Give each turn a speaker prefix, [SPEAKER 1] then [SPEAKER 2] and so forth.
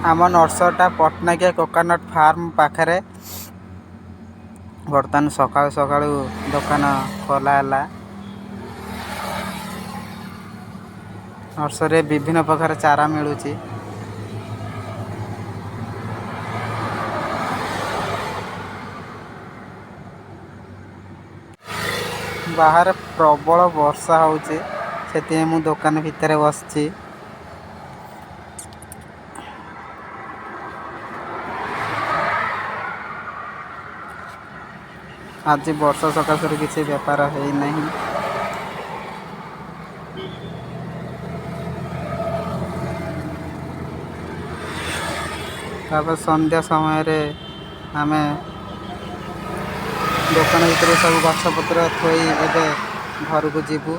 [SPEAKER 1] आम नर्सरीटा पटनाकिया coconut farm पाखे बर्तमान सकाळु सकाळु दुकान खोला है। नर्सरी विभिन्न प्रकार चारा मिलूची। बाहर प्रबल वर्षा होउची से मु दुकान भितर बसची। आज वर्षा सकाश किसी बेपार है नहीं। संध्या समय रे आमे दुकान भीतर सब गछपत्र थोई घर को जीवु।